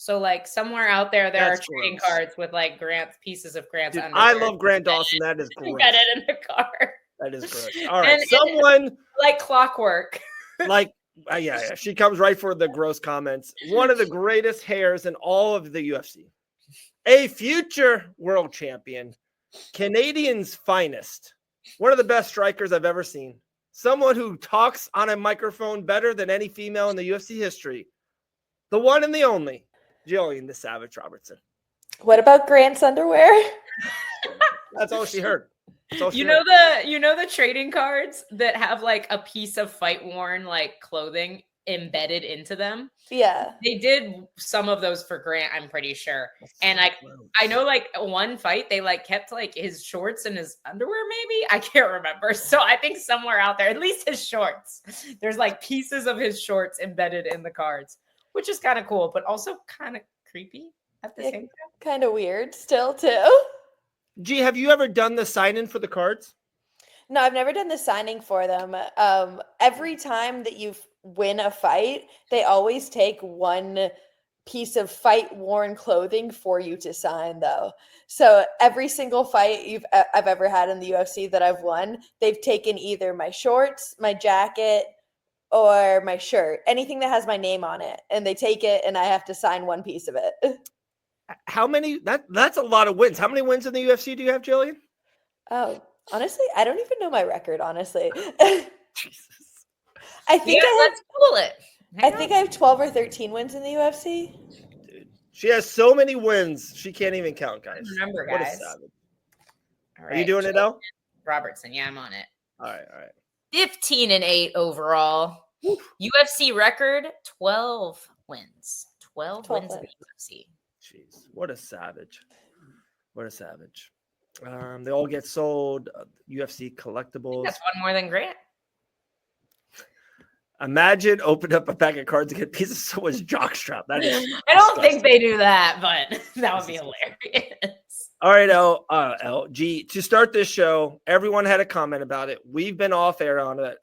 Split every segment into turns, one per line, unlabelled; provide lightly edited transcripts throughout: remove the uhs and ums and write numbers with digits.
So like somewhere out there
That's
are trading
gross.
cards with like pieces of Grant's
Dude,
underwear.
I love Grant Dawson. That is gross.
Embedded in the card.
That is gross. All right, someone
like clockwork.
like yeah, she comes right for the gross comments. One of the greatest hairs in all of the UFC, a future world champion, Canadian's finest, one of the best strikers I've ever seen, someone who talks on a microphone better than any female in the UFC history, the one and the only Gillian the Savage Robertson.
What about Grant's underwear?
That's all she heard.
You know the trading cards that have like a piece of fight worn like clothing embedded into them?
Yeah.
They did some of those for Grant, I'm pretty sure. And I know like one fight they like kept like his shorts and his underwear, maybe. I can't remember. So I think somewhere out there, at least his shorts, there's like pieces of his shorts embedded in the cards, which is kind of cool, but also kind of creepy at the same time.
Kind of weird still too.
G, have you ever done the sign-in for the cards?
No, I've never done the signing for them. Every time that you win a fight, they always take one piece of fight-worn clothing for you to sign, though. So every single fight I've ever had in the UFC that I've won, they've taken either my shorts, my jacket, or my shirt, anything that has my name on it, and they take it, and I have to sign one piece of it.
How many? That's a lot of wins. How many wins in the UFC do you have, Gillian?
Oh, honestly, I don't even know my record, honestly.
Jesus.
I think
let's pull it.
I think I have 12 or 13 wins in the UFC.
Dude, she has so many wins, she can't even count, guys.
Remember,
what
guys.
A savage.
All right.
Are you doing it now?
Robertson, yeah, I'm on it.
All right.
15-8 overall. Woo. UFC record 12 wins. 12 wins in the UFC.
Jeez, what a savage. They all get sold. UFC collectibles.
That's one more than Grant.
Imagine open up a pack of cards and get pieces of someone's jockstrap. That is
I don't think they do that, but that would be hilarious.
All right, LG. To start this show, everyone had a comment about it. We've been off air on it.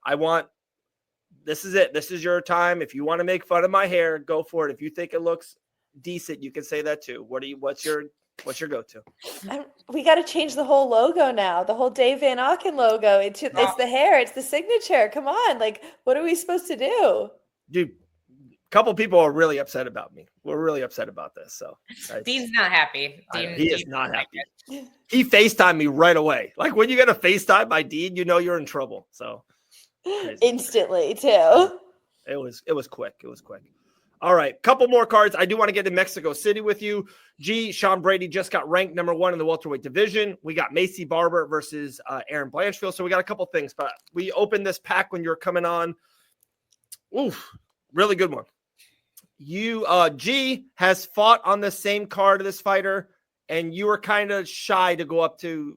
This is it. This is your time. If you want to make fun of my hair, go for it. If you think it looks decent, you can say that too. What's your go-to?
We got to change the whole logo now. The whole Dave Van Auken logo. It's the hair. It's the signature. Come on. Like, what are we supposed to do?
Dude, a couple people are really upset about me. We're really upset about this. So
Dean's not happy.
He is not happy. He FaceTimed me right away. Like when you get a FaceTime by Dean, you know you're in trouble. So crazy.
Instantly too.
It was quick. All right, couple more cards. I do want to get to Mexico City with you. Sean Brady just got ranked number 1 in the welterweight division. We got Macy Barber versus Aaron Blanchfield. So we got a couple things, but we opened this pack when you were coming on. Oof, really good one. G has fought on the same card of this fighter, and you were kind of shy to go up to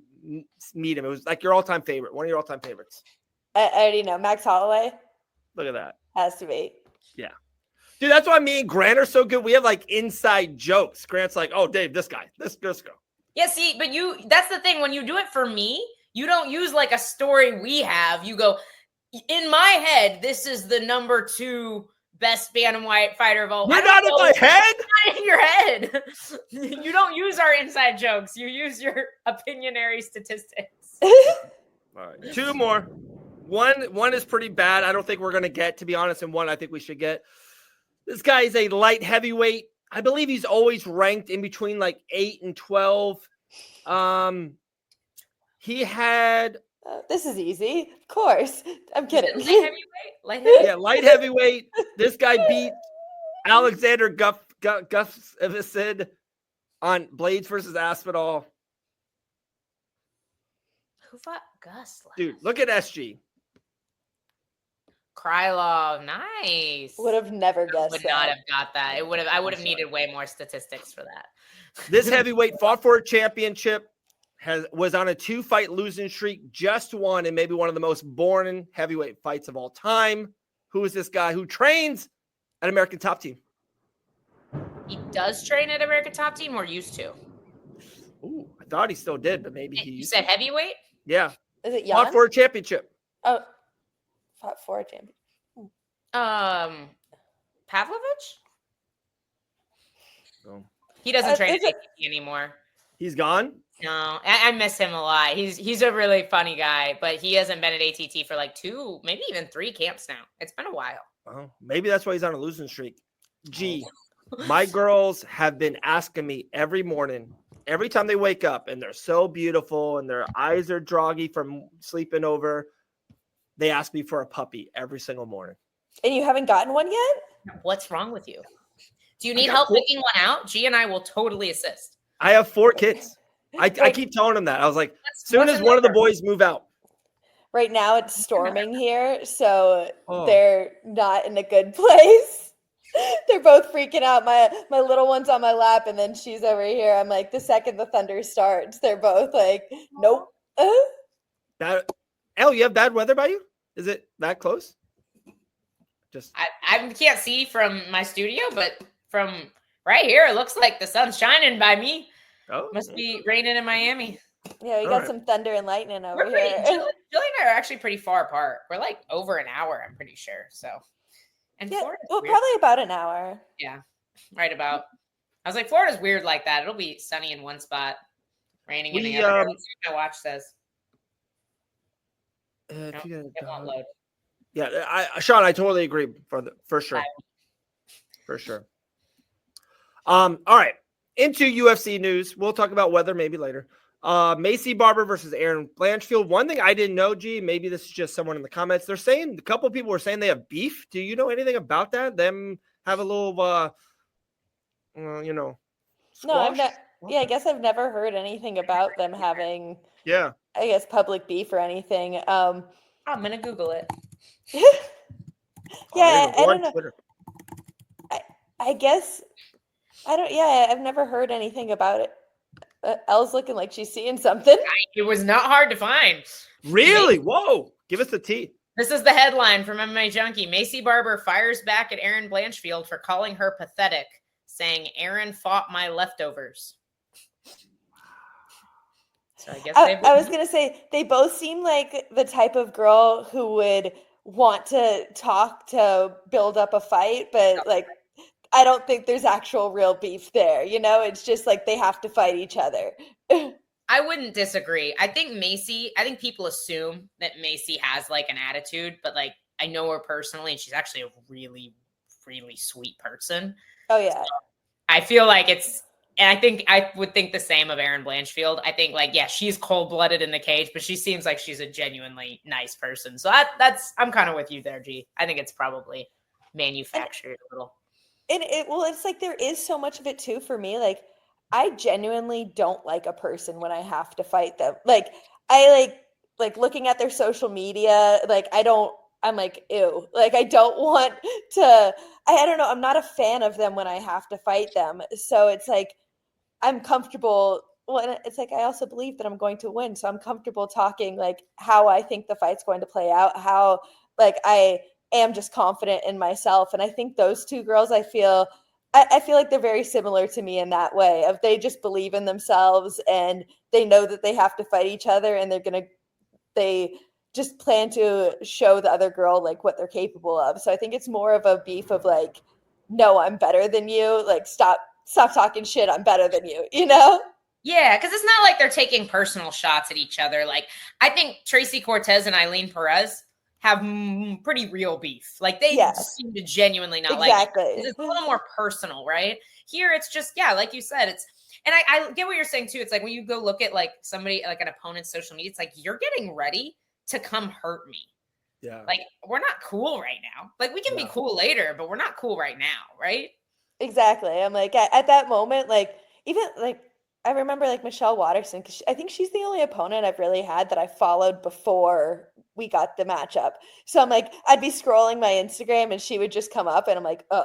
meet him. It was like your all-time favorite, one of your all-time favorites.
I already know. Max Holloway.
Look at that.
Has to be.
Yeah. Dude, that's why me and Grant are so good. We have like inside jokes. Grant's like, oh, Dave, this guy, this girl.
Yeah, see, but that's the thing. When you do it for me, you don't use like a story we have. You go, in my head, this is the number 2 best bantamweight fighter of all.
You're not in my head?
Not in your head. You don't use our inside jokes. You use your opinionary statistics.
All right, 2 more. One is pretty bad. I don't think we're going to get, to be honest, and one I think we should get. This guy is a light heavyweight. I believe he's always ranked in between like 8 and 12. He had...
this is easy. Of course. I'm kidding.
Light heavyweight?
Yeah, light heavyweight. This guy beat Alexander Gustafsson on Blades versus Aspinall.
Who fought Gus?
Dude, look at SG.
Krylov, nice.
Would have never guessed.
Would not have got that. I would have needed way more statistics for that.
This heavyweight fought for a championship, was on a 2-fight losing streak, just won, and maybe one of the most boring heavyweight fights of all time. Who is this guy who trains at American Top Team?
He does train at American Top Team, or used to?
Ooh, I thought he still did, but maybe he.
You said heavyweight?
Yeah.
Is it Jan?
Fought for a championship.
Oh, fought for a champion.
Pavlovich?
So
He doesn't train at
Is it-
ATT anymore.
he's gone.
No, I miss him a lot. He's a really funny guy, but he hasn't been at ATT for like 2, maybe even 3 camps now. It's been a while.
Oh, maybe that's why he's on a losing streak. Gee, my girls have been asking me every morning, every time they wake up, and they're so beautiful and their eyes are droggy from sleeping over. They ask me for a puppy every single morning.
And you haven't gotten one yet?
What's wrong with you? Do you need help picking one out? G and I will totally assist.
I have 4 kids. I keep telling them that. I was like, as soon as one of the boys move out.
Right now it's storming here, so they're not in a good place. They're both freaking out. My little one's on my lap, and then she's over here. I'm like, the second the thunder starts, they're both like, nope.
You have bad weather by you? Is it that close?
I can't see from my studio, but from right here, it looks like the sun's shining by me.
Oh,
must be raining in Miami.
Yeah, we got some thunder and lightning over here.
Jill and I are actually pretty far apart. We're like over an hour, I'm pretty sure. So, and
yeah,
Florida's
well,
weird.
probably about an hour.
Yeah, right about. I was like, Florida's weird like that. It'll be sunny in one spot, raining in the other. Let's see what my watch says.
If you
It won't load.
Yeah, Sean, I totally agree for sure. For sure. All right. Into UFC news. We'll talk about weather maybe later. Macy Barber versus Aaron Blanchfield. One thing I didn't know, G, maybe this is just someone in the comments. They're saying a couple of people were saying they have beef. Do you know anything about that? Them have a little squash?
No, I've not. Yeah, I guess I've never heard anything about them having I guess public beef or anything.
I'm gonna Google it.
Yeah, I don't know. I guess I've never heard anything about it. Elle's looking like she's seeing something.
It was not hard to find.
Really? Whoa. Give us the tea.
This is the headline from MMA Junkie. Macy Barber fires back at Aaron Blanchfield for calling her pathetic, saying Aaron fought my leftovers. So I guess
I was going to say, they both seem like the type of girl who would want to talk to build up a fight, but like, I don't think there's actual real beef there. You know, it's just like they have to fight each other.
I wouldn't disagree. I think people assume that Macy has like an attitude, but like I know her personally and she's actually a really, really sweet person.
Oh, yeah.
So I feel like and I think I would think the same of Aaron Blanchfield. I think like, yeah, she's cold-blooded in the cage, but she seems like she's a genuinely nice person. So I'm kind of with you there, G. I think it's probably manufactured a little.
And it's like there is so much of it too for me. Like I genuinely don't like a person when I have to fight them. Like I like looking at their social media. Like I'm like, ew. Like I don't want to. I don't know. I'm not a fan of them when I have to fight them. So it's like I'm comfortable. Well, it's like I also believe that I'm going to win. So I'm comfortable talking like how I think the fight's going to play out. How like I am just confident in myself. And I think those two girls, I feel like they're very similar to me in that way of they just believe in themselves and they know that they have to fight each other and they just plan to show the other girl like what they're capable of. So I think it's more of a beef of like, no, I'm better than you. Like stop talking shit. I'm better than you, you know?
Yeah, because it's not like they're taking personal shots at each other. Like I think Tracy Cortez and Eileen Perez have pretty real beef. Like they seem to genuinely not like it. It's a little more personal, right? Here it's just, yeah, like you said, and I get what you're saying too. It's like when you go look at like somebody, like an opponent's social media, it's like you're getting ready to come hurt me.
Yeah.
Like we're not cool right now. Like we can be cool later, but we're not cool right now, right?
Exactly. I'm like at that moment, like even like I remember like Michelle Watterson, because I think she's the only opponent I've really had that I followed before we got the matchup. So I'm like, I'd be scrolling my Instagram and she would just come up and I'm like, I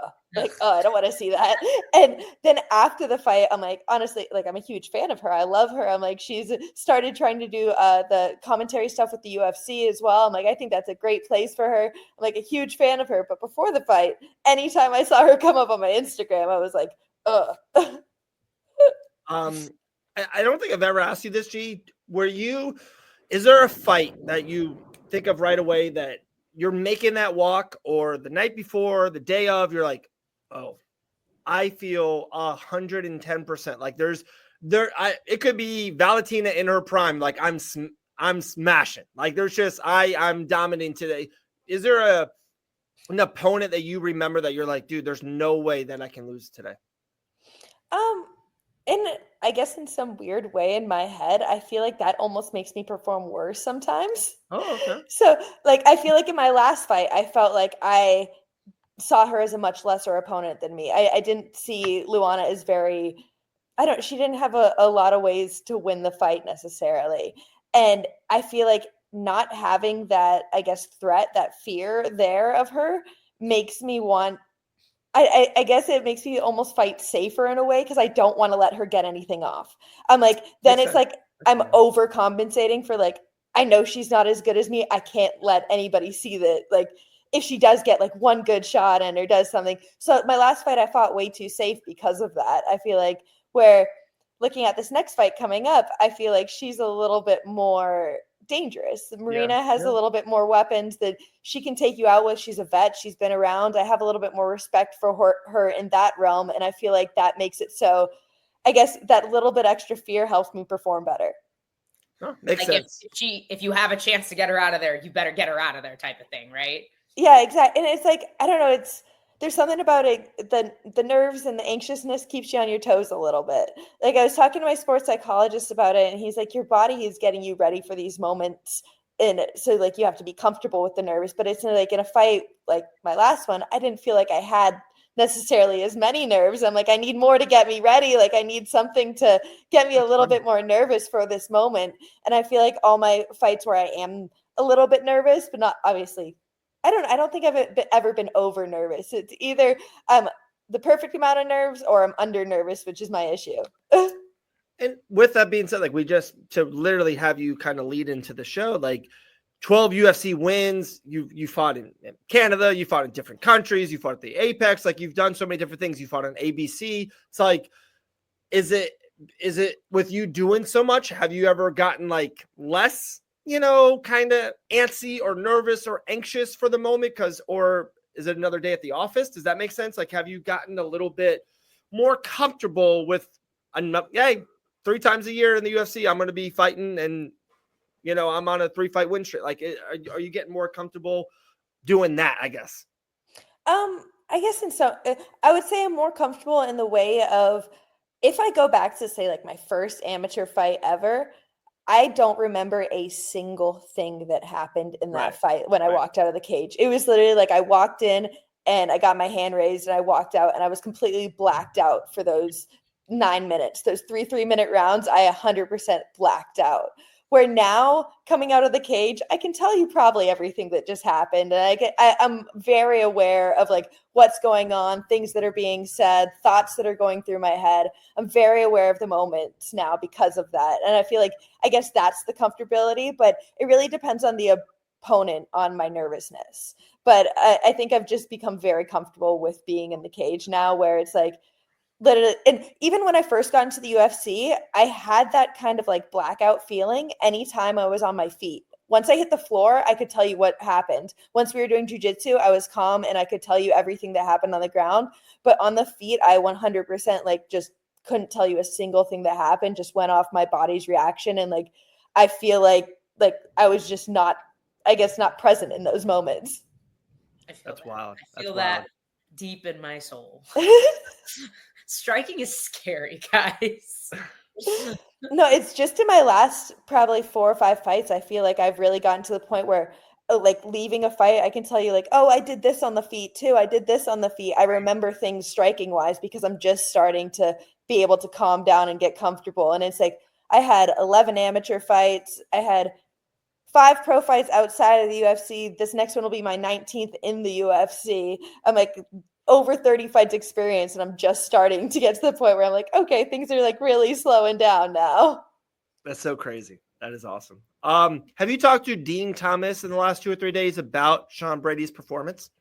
don't want to see that. And then after the fight, I'm like, honestly, like I'm a huge fan of her. I love her. I'm like, she's started trying to do the commentary stuff with the UFC as well. I'm like, I think that's a great place for her. I'm like a huge fan of her. But before the fight, anytime I saw her come up on my Instagram, I was like,
I don't think I've ever asked you this, G. Is there a fight that you think of right away that you're making that walk or the night before, the day of, you're like, oh, I feel 110%. Like it could be Valentina in her prime. Like I'm smashing. Like there's just I'm dominating today. Is there an opponent that you remember that you're like, dude, there's no way that I can lose today?
And I guess in some weird way in my head, I feel like that almost makes me perform worse sometimes.
Oh, okay.
So like, I feel like in my last fight, I felt like I saw her as a much lesser opponent than me. I didn't see Luana as she didn't have a lot of ways to win the fight necessarily. And I feel like not having that, I guess, threat, that fear there of her makes me want, I guess it makes me almost fight safer in a way because I don't want to let her get anything off. I'm like, then
Makes
it's
sense.
like I'm overcompensating for like, I know she's not as good as me. I can't let anybody see that. Like, if she does get like one good shot in or does something. So my last fight, I fought way too safe because of that. I feel like where looking at this next fight coming up, I feel like she's a little bit more dangerous. Marina has a little bit more weapons that she can take you out with. She's a vet. She's been around. I have a little bit more respect for her in that realm. And I feel like that makes it so, I guess that little bit extra fear helps me perform better.
Oh, makes sense.
If you have a chance to get her out of there, you better get her out of there type of thing, right?
Yeah, exactly. And it's like, I don't know, there's something about it, the nerves and the anxiousness keeps you on your toes a little bit. Like I was talking to my sports psychologist about it, and he's like, your body is getting you ready for these moments. And so like you have to be comfortable with the nerves, but it's like in a fight like my last one, I didn't feel like I had necessarily as many nerves. I'm like, I need more to get me ready. Like I need something to get me a little bit more nervous for this moment. And I feel like all my fights where I am a little bit nervous, but not obviously, I don't think I've ever been over nervous. It's either the perfect amount of nerves or I'm under nervous, which is my issue.
And with that being said, like to literally have you kind of lead into the show, like 12 UFC wins, you fought in Canada, you fought in different countries, you fought at the Apex, like you've done so many different things. You fought on ABC. It's like, is it with you doing so much? Have you ever gotten like less, kind of antsy or nervous or anxious for the moment? Or is it another day at the office? Does that make sense? Like, have you gotten a little bit more comfortable with hey, 3 times a year in the UFC, I'm going to be fighting and, I'm on a 3-fight win streak. Like, are you getting more comfortable doing that, I guess?
I guess I would say I'm more comfortable in the way of, if I go back to say like my first amateur fight ever, I don't remember a single thing that happened in that fight when I walked out of the cage. It was literally like I walked in and I got my hand raised and I walked out and I was completely blacked out for those 9 minutes. Those 3-minute rounds, I 100% blacked out. Where now, coming out of the cage, I can tell you probably everything that just happened. And I'm very aware of like what's going on, things that are being said, thoughts that are going through my head. I'm very aware of the moments now because of that. And I feel like, I guess that's the comfortability, but it really depends on the opponent, on my nervousness. But I think I've just become very comfortable with being in the cage now, where it's like, literally, and even when I first got into the UFC, I had that kind of like blackout feeling anytime I was on my feet. Once I hit the floor, I could tell you what happened. Once we were doing jiu-jitsu, I was calm and I could tell you everything that happened on the ground. But on the feet, I 100% like just couldn't tell you a single thing that happened, just went off my body's reaction. And like, I feel like I was just not present in those moments.
That's wild.
I feel that deep in my soul. Striking is scary, guys.
No, it's just in my last probably 4 or 5 fights, I feel like I've really gotten to the point where like leaving a fight, I can tell you like, oh, I did this on the feet too. I did this on the feet. I remember things striking wise because I'm just starting to be able to calm down and get comfortable. And it's like, I had 11 amateur fights. I had 5 pro fights outside of the UFC. This next one will be my 19th in the UFC. I'm like over 30 fights experience, and I'm just starting to get to the point where I'm like, okay, things are like really slowing down now.
That's so crazy. That is awesome. Have you talked to Dean Thomas in the last 2 or 3 days about Sean Brady's performance?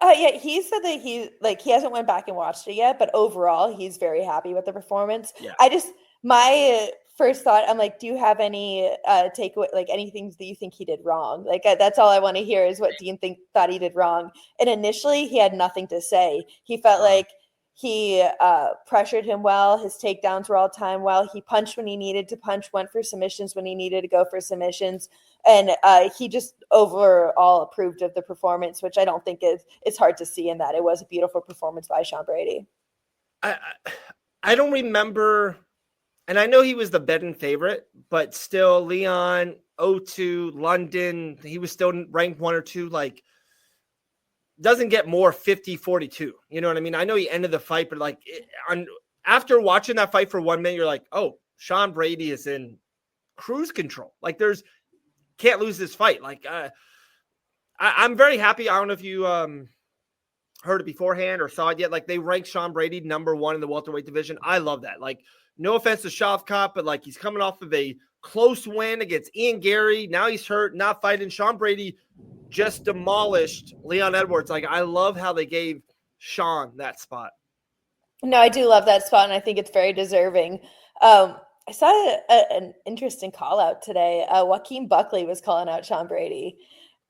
Yeah, he said that he hasn't went back and watched it yet, but overall he's very happy with the performance.
Yeah.
My first thought, I'm like, do you have any takeaway, like any things that you think he did wrong? Like that's all I want to hear is what Dean thought he did wrong. And initially he had nothing to say. He felt like He pressured him well. His takedowns were all time well. He punched when he needed to punch, went for submissions when he needed to go for submissions. And he just overall approved of the performance, which I don't think it's hard to see in that. It was a beautiful performance by Sean Brady.
I don't remember, and I know he was the betting favorite, but still Leon, 0-2, London, he was still ranked 1 or 2, like, doesn't get more 50-42. You know what I mean? I know he ended the fight, but like after watching that fight for 1 minute, you're like, oh, Sean Brady is in cruise control. Like can't lose this fight. Like I'm very happy. I don't know if you heard it beforehand or saw it yet. Like they ranked Sean Brady number 1 in the welterweight division. I love that. Like no offense to Shavkat, but like he's coming off of a close win against Ian Gary. Now he's hurt, not fighting. Sean Brady just demolished Leon Edwards. Like, I love how they gave Sean that spot.
No, I do love that spot, and I think it's very deserving. I saw an interesting call out today. Joaquin Buckley was calling out Sean Brady.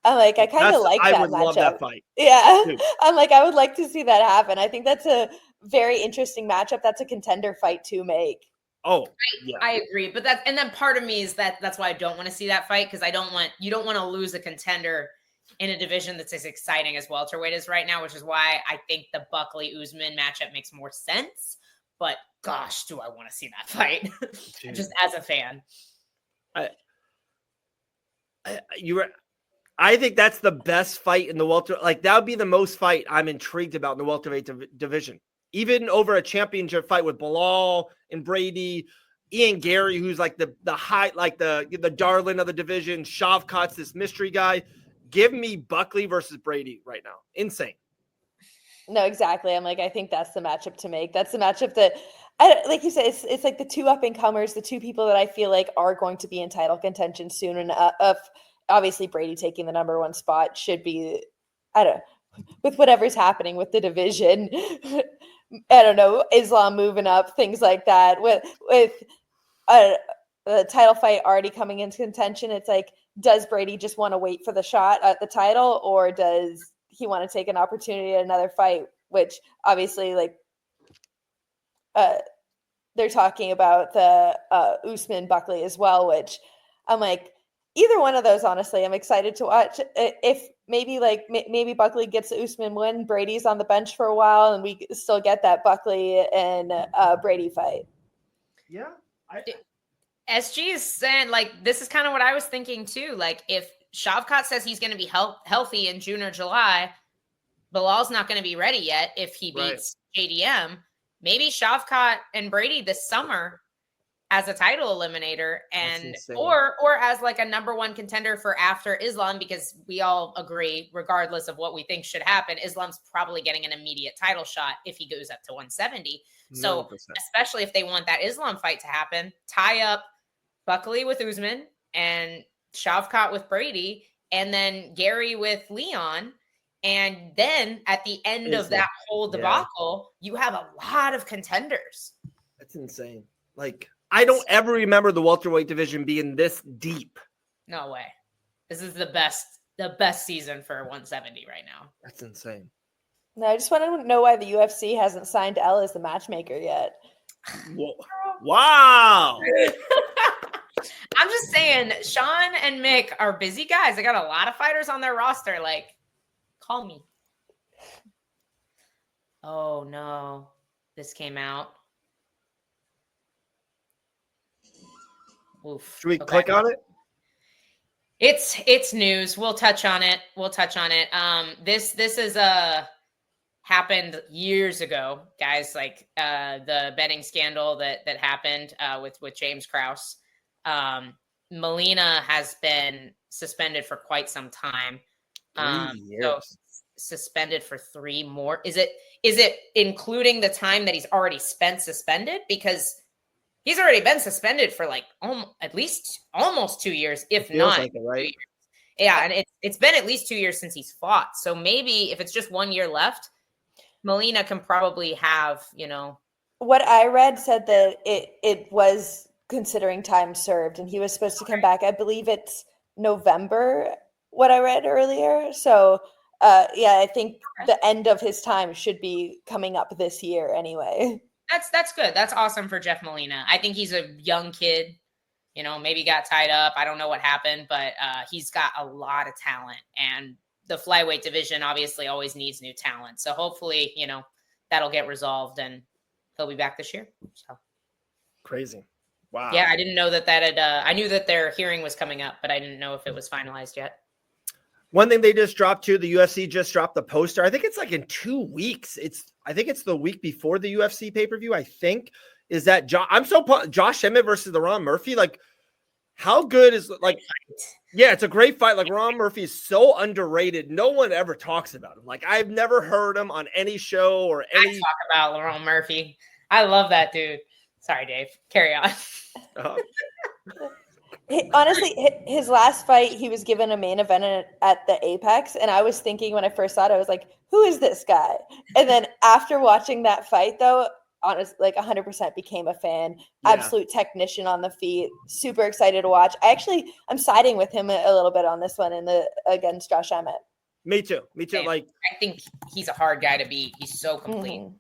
I'm like, I kind of like that matchup. I would love that fight. Yeah. Dude. I'm like, I would like to see that happen. I think that's a very interesting matchup. That's a contender fight to make.
Oh,
I agree. But and then part of me is that's why I don't want to see that fight, because you don't want to lose a contender in a division that's as exciting as welterweight is right now, which is why I think the Buckley-Usman matchup makes more sense. But gosh, do I want to see that fight just as a fan.
I think that's the best fight in the welterweight. Like that would be the most fight I'm intrigued about in the welterweight division. Even over a championship fight with Bilal and Brady, Ian Gary, who's like the high, like the darling of the division. Shavkat's this mystery guy. Give me Buckley versus Brady right now. Insane.
No, exactly. I'm like, I think that's the matchup to make. That's the matchup that, like you said, it's like the two up and comers, the two people that I feel like are going to be in title contention soon. And obviously Brady taking the number 1 spot should be, I don't know, with whatever's happening with the division. I don't know, Islam moving up, things like that. With the title fight already coming into contention, it's like, does Brady just want to wait for the shot at the title, or does he want to take an opportunity at another fight? Which obviously, like, they're talking about the Usman Buckley as well, which I'm like, either one of those, honestly, I'm excited to watch. If maybe Buckley gets the Usman win, Brady's on the bench for a while, and we still get that Buckley and Brady fight.
Yeah.
SG is saying, like, this is kind of what I was thinking too. Like, if Shavkat says he's going to be healthy in June or July, Bilal's not going to be ready yet if he beats JDM. Maybe Shavkat and Brady this summer as a title eliminator, and or as like a number 1 contender for after Islam, because we all agree, regardless of what we think should happen, Islam's probably getting an immediate title shot if he goes up to 170. 100%. So especially if they want that Islam fight to happen, tie up Buckley with Usman and Shavkat with Brady, and then Gary with Leon. And then at the end of that whole debacle, you have a lot of contenders.
That's insane. Like, I don't ever remember the welterweight division being this deep.
No way. This is the best season for 170 right now.
That's insane.
No, I just want to know why the UFC hasn't signed Elle as the matchmaker yet.
Wow.
I'm just saying, Sean and Mick are busy guys. They got a lot of fighters on their roster. Like, call me. Oh, no. This came out. Oof.
Should we click on it?
It's news. We'll touch on it. This is happened years ago, guys. Like the betting scandal that happened with James Krause. Melina has been suspended for quite some time. So suspended for 3 more. Is it including the time that he's already spent suspended? Because he's already been suspended for like at least almost 2 years, if not
like it, right?
2 years. Yeah, and it's been at least 2 years since he's fought. So maybe if it's just 1 year left, Melina can probably have,
What I read said that it was considering time served, and he was supposed to come back. I believe it's November, what I read earlier. So Yeah, I think the end of his time should be coming up this year anyway.
That's good. That's awesome for Jeff Molina. I think he's a young kid. Maybe got tied up. I don't know what happened, but he's got a lot of talent. And the flyweight division obviously always needs new talent. So hopefully, that'll get resolved and he'll be back this year. So
crazy. Wow.
Yeah, I didn't know that had, I knew that their hearing was coming up, but I didn't know if it was finalized yet.
One thing they just dropped too, the UFC just dropped the poster. I think it's like in 2 weeks. I think it's the week before the UFC pay-per-view, I think. Is that Josh Emmett versus the Ron Murphy? Like, how good is yeah, it's a great fight. Like, Ron Murphy is so underrated. No one ever talks about him. Like, I've never heard him on any show or any.
I talk about Ron Murphy. I love that dude. Sorry, Dave. Carry on.
Honestly, his last fight, he was given a main event at the Apex. And I was thinking when I first saw it, I was like, who is this guy? And then after watching that fight, though, honestly, like 100% became a fan. Yeah. Absolute technician on the feet. Super excited to watch. I'm siding with him a little bit on this one against Josh Emmett.
Me too.
Same. Like, I think he's a hard guy to beat. He's so complete.
Mm-hmm.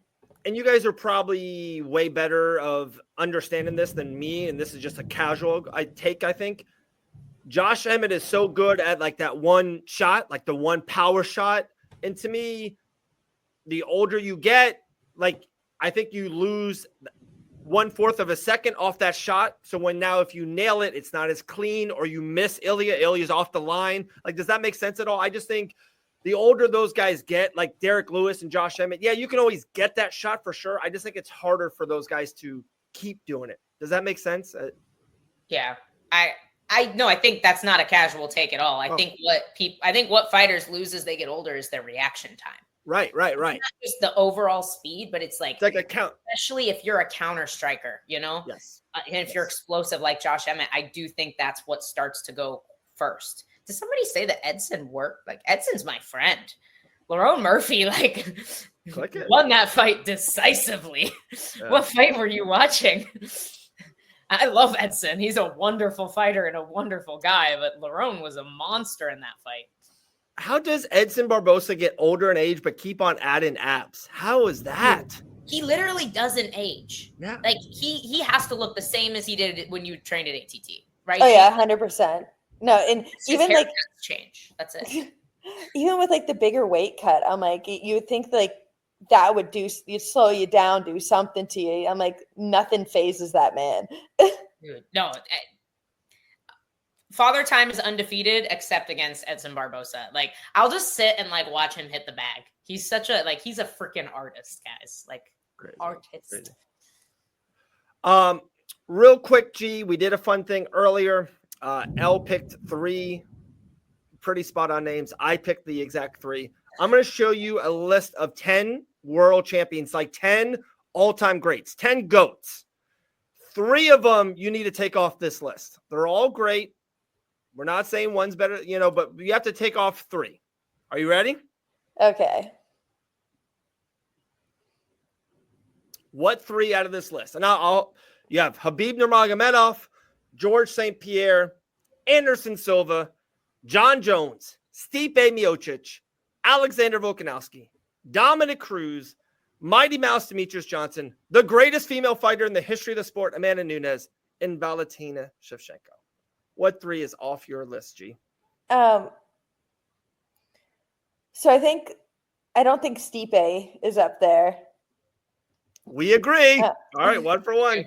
And you guys are probably way better of understanding this than me. And this is just a casual take, I think. Josh Emmett is so good at like that one shot, like the one power shot. And to me, the older you get, like, I think you lose 1/4 of a second off that shot. So if you nail it, it's not as clean, or you miss Ilya's off the line. Like, does that make sense at all? I just think the older those guys get, like Derek Lewis and Josh Emmett, yeah, you can always get that shot for sure. I just think it's harder for those guys to keep doing it. Does that make sense?
Yeah, I think that's not a casual take at all. I think what fighters lose as they get older is their reaction time.
Right.
It's not just the overall speed, but it's like
a count,
especially if you're a counter striker,
Yes.
And if you're explosive like Josh Emmett, I do think that's what starts to go first. Did somebody say that Edson worked? Like, Edson's my friend. Lerone Murphy, won that fight decisively. Yeah. What fight were you watching? I love Edson. He's a wonderful fighter and a wonderful guy, but Lerone was a monster in that fight.
How does Edson Barbosa get older in age but keep on adding abs? How is that?
He literally doesn't age.
Yeah.
Like, he has to look the same as he did when you trained at ATT, right?
Oh, yeah, 100%. No, and even like
change. That's it.
Even with like the bigger weight cut, I'm like, you would think like that would you'd slow you down, do something to you. I'm like, nothing phases that man.
Dude, no. Father Time is undefeated except against Edson Barbosa. Like, I'll just sit and like watch him hit the bag. He's he's a freaking artist, guys. Like, crazy. Artist.
Crazy. Real quick, G, we did a fun thing earlier. L picked 3 pretty spot on names. I picked the exact 3. I'm going to show you a list of 10 world champions, like 10 all-time greats, 10 GOATs. 3 of them you need to take off this list. They're all great. We're not saying one's better, but you have to take off 3. Are you ready?
Okay.
What 3 out of this list? And you have Khabib Nurmagomedov, George St. Pierre, Anderson Silva, John Jones, Stipe Miocic, Alexander Volkanovski, Dominic Cruz, Mighty Mouse Demetrius Johnson, the greatest female fighter in the history of the sport, Amanda Nunes, and Valentina Shevchenko. What 3 is off your list, G?
So I don't think Stipe is up there.
We agree. All right, 1 for 1.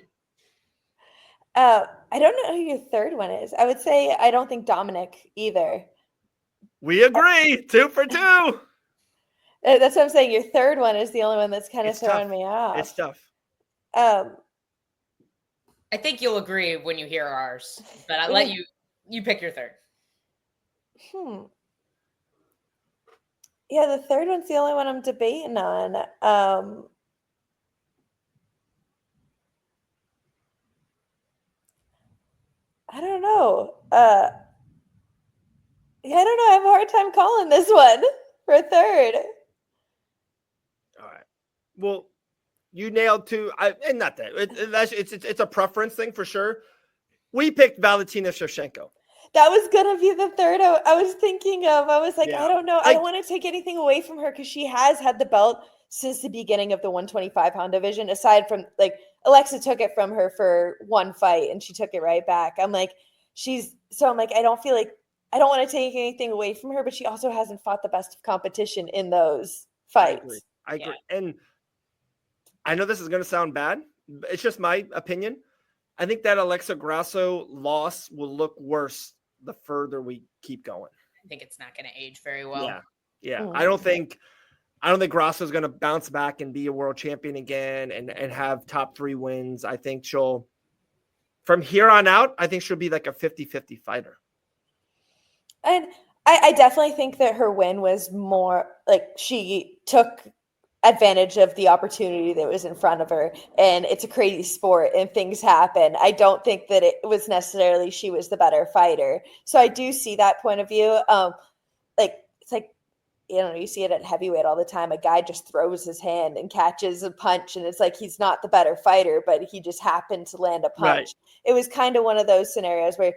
I don't know who your 3rd one is. I would say I don't think Dominic either.
We agree. 2 for 2.
That's what I'm saying. Your 3rd one is the only one that's kind of throwing me off.
It's tough.
I think you'll agree when you hear ours, but I'll let you pick your 3rd.
Yeah, the 3rd one's the only one I'm debating on. I don't know. I don't know. I have a hard time calling this one for 3rd.
All right. Well, you nailed 2. And not that. It's a preference thing for sure. We picked Valentina Shevchenko.
That was gonna be the third I was thinking of. I was like,
Yeah.
I don't know. I don't want to take anything away from her because she has had the belt since the beginning of the 125-pound division. Aside from like Alexa took it from her for one fight and she took it right back. I'm like, I don't feel like I don't want to take anything away from her, but she also hasn't fought the best of competition in those fights.
I agree. And I know this is going to sound bad. It's just my opinion. I think that Alexa Grasso loss will look worse the further we keep going.
I think it's not going to age very well.
Yeah.
Mm.
I don't think Grasso is going to bounce back and be a world champion again and have top 3 wins. I think from here on out, I think she'll be like a 50-50 fighter.
And I definitely think that her win was more like she took advantage of the opportunity that was in front of her, and it's a crazy sport and things happen. I don't think that it was necessarily she was the better fighter. So I do see that point of view. It's like, you see it at heavyweight all the time. A guy just throws his hand and catches a punch, and it's like he's not the better fighter, but he just happened to land a punch. Right. It was kind of one of those scenarios where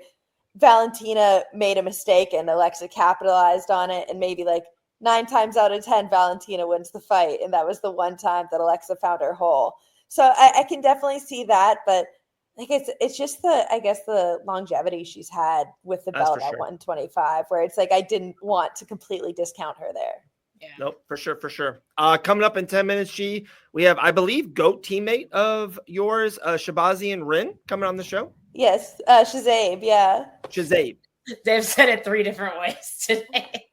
Valentina made a mistake and Alexa capitalized on it, and maybe like 9 times out of 10, Valentina wins the fight. And that was the one time that Alexa found her hole. So I can definitely see that. But like it's just the longevity she's had with the belt at 125, where it's like I didn't want to completely discount her there.
Yeah.
Nope, for sure. Coming up in 10 minutes, G, we have, I believe, GOAT teammate of yours, Shabazi and Rin, coming on the show.
Yes, Shazabe, yeah.
Shazabe.
They've said it 3 different ways today.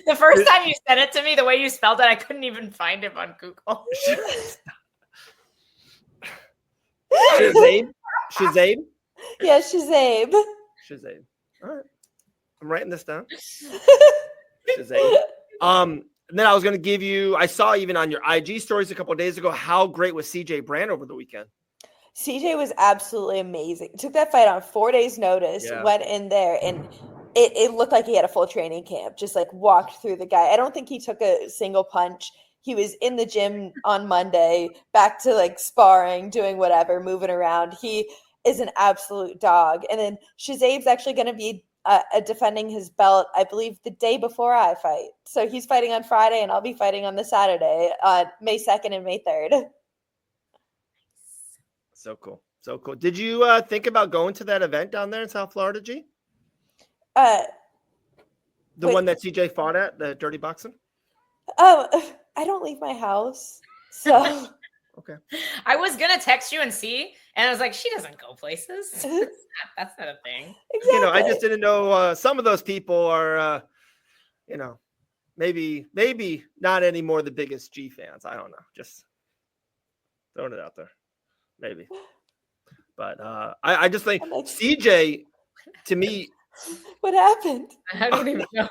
The first time you said it to me, the way you spelled it, I couldn't even find him on Google.
Shazabe?
Yeah, Shazabe.
All right. I'm writing this down. Shazabe. And then I was going to give you, I saw even on your IG stories a couple of days ago, how great was CJ Brand over the weekend?
CJ was absolutely amazing. Took that fight on 4 days' notice, went in there, and it looked like he had a full training camp, just like walked through the guy. I don't think he took a single punch. He was in the gym on Monday, back to like sparring, doing whatever, moving around. He is an absolute dog. And then Shazabe's actually going to be defending his belt, I believe, the day before I fight. So he's fighting on Friday, and I'll be fighting on the Saturday, May 2nd and May 3rd.
So cool. Did you think about going to that event down there in South Florida, G? One that CJ fought at, the Dirty Boxing?
Oh, I don't leave my house. So
okay.
I was gonna text you and see, and I was like, she doesn't go places. That's not a thing.
Exactly.
I just didn't know some of those people are maybe not anymore the biggest G fans. I don't know. Just throwing it out there. Maybe. But I just think CJ, to me.
What happened?
I don't even know.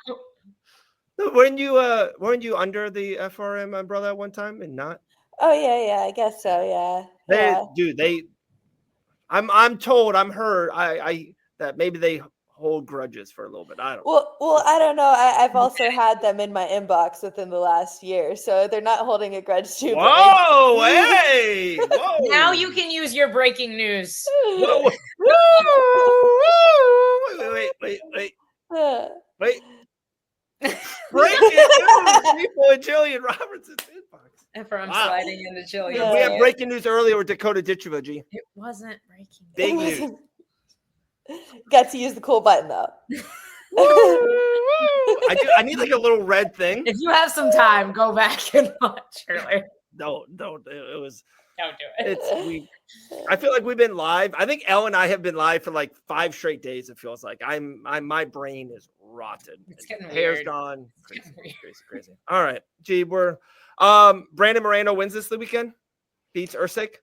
Weren't you under the FRM umbrella at one time and not?
Oh yeah, I guess so. Yeah.
I'm told, I'm heard, that maybe they hold grudges for a little bit. I don't know.
Well, I don't know. I've also had them in my inbox within the last year, so they're not holding a grudge to me.
Whoa, hey! Whoa.
Now you can use your breaking news.
Whoa. Wait. Breaking news, people in Gillian Robertson's inbox.
From sliding into Gillian.
Yeah. We had breaking news earlier with Dakota Ditcheva, G.
It wasn't breaking.
Big news.
Got to use the cool button though.
I need like a little red thing.
If you have some time, go back and watch earlier.
Don't. Don't do
it.
I feel like we've been live. I think Elle and I have been live for like 5 straight days. It feels like my brain is rotted.
It's getting
hair's
weird.
gone. Crazy. All right, Gee, we're Brandon Moreno wins this the weekend. Beats Usyk.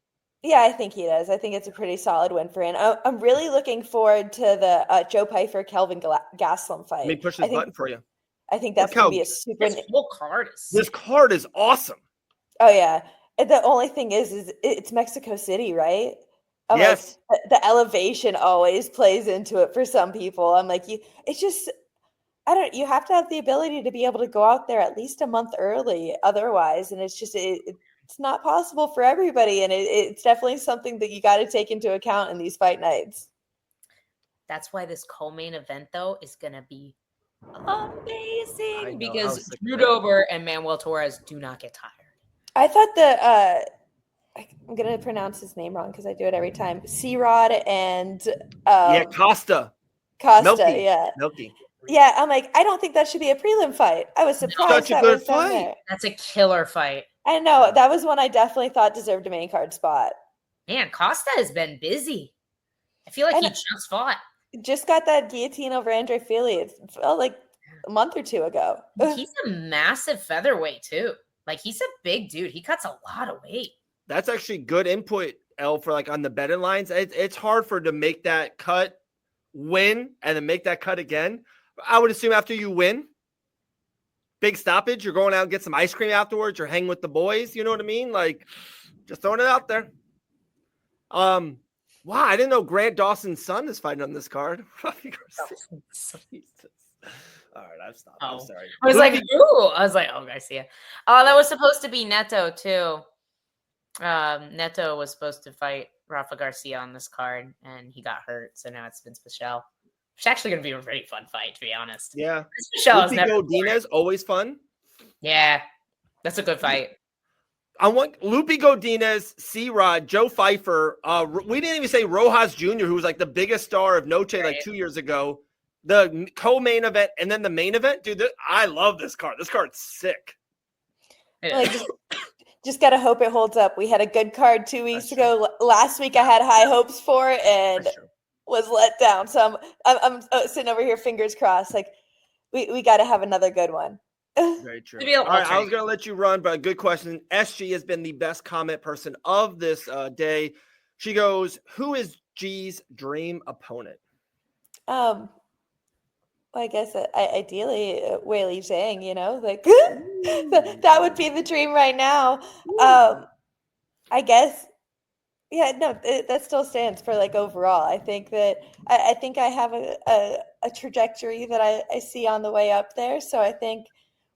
Yeah, I think he does. I think it's a pretty solid win for him. I'm really looking forward to the Joe Pyfer Kelvin Gastelum fight.
Let me push this button for you.
I think that's going to be a super.
This card is awesome.
Oh yeah. The only thing is it's Mexico City, right?
Yes.
Like, the elevation always plays into it for some people. I'm like, you have to have the ability to be able to go out there at least a month early otherwise. And it's just, it's not possible for everybody, and it's definitely something that you got to take into account in these fight nights.
That's why this co-main event, though, is going to be amazing because Drew Dober and Manuel Torres do not get tired.
I thought that I'm going to pronounce his name wrong because I do it every time. C-Rod and
Costa.
Milky. Yeah.
Milky.
Yeah, I'm like, I don't think that should be a prelim fight. I was surprised that was done there.
That's a killer fight.
I know. That was one I definitely thought deserved a main card spot.
Man, Costa has been busy. I feel like he just fought.
Just got that guillotine over Andre Fili. It felt like a month or two ago.
He's a massive featherweight, too. Like, he's a big dude. He cuts a lot of weight.
That's actually good input, Elle, for like on the betting lines. It's hard to make that cut, win, and then make that cut again. I would assume after you win, big stoppage, you're going out and get some ice cream afterwards. You're hanging with the boys. You know what I mean? Like, just throwing it out there. Wow, I didn't know Grant Dawson's son is fighting on this card. All right, I've stopped. I'm sorry.
I was like, ooh. I was like, oh, Garcia. Oh, that was supposed to be Neto, too. Neto was supposed to fight Rafa Garcia on this card, and he got hurt. So now it's Vince Pichel. It's actually going to be a pretty fun fight, to be honest.
Yeah.
Lupi
Godinez, always fun.
Yeah, that's a good fight.
I want Lupi Godinez, C-Rod, Joe Pfeiffer. We didn't even say Rojas Jr., who was like the biggest star of Noche like 2 years ago. The co-main event and then the main event. Dude, I love this card. This card's sick.
Like, just got to hope it holds up. We had a good card 2 weeks ago. Last week I had high hopes for it and was let down. So I'm sitting over here, fingers crossed. Like, we got to have another good one.
Very true. All right, I was going to let you run, but a good question. SG has been the best comment person of this day. She goes, who is G's dream opponent?
Well, I guess ideally Weili Zhang, like that would be the dream right now. I guess, yeah, no, that still stands for like overall. I think that I think I have a trajectory that I see on the way up there. So I think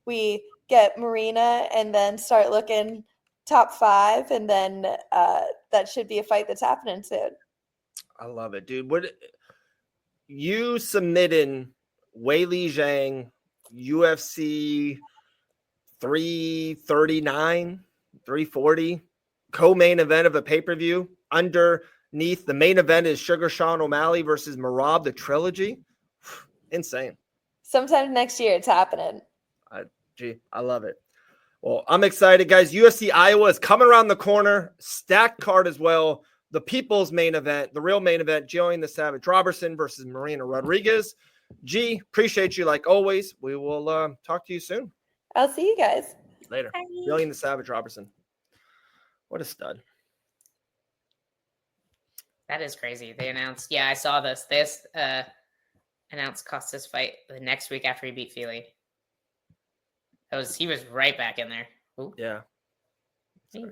we get Marina and then start looking top 5, and then that should be a fight that's happening soon.
I love it, dude. What you submitting Weili Zhang, UFC 339, 340, co-main event of a pay-per-view. Underneath the main event is Sugar Sean O'Malley versus Marab, the trilogy. Insane.
Sometime next year it's happening.
I love it. Well, I'm excited, guys. UFC Iowa is coming around the corner. Stacked card as well. The people's main event, the real main event, Gillian the Savage Robertson versus Marina Rodriguez. G, appreciate you like always. We will talk to you soon.
I'll see you guys
later. Gillian the Savage Robertson. What a stud.
That is crazy. They announced, I saw this. This announced Costa's fight the next week after he beat Fili. He was right back in there. Ooh.
Yeah.
He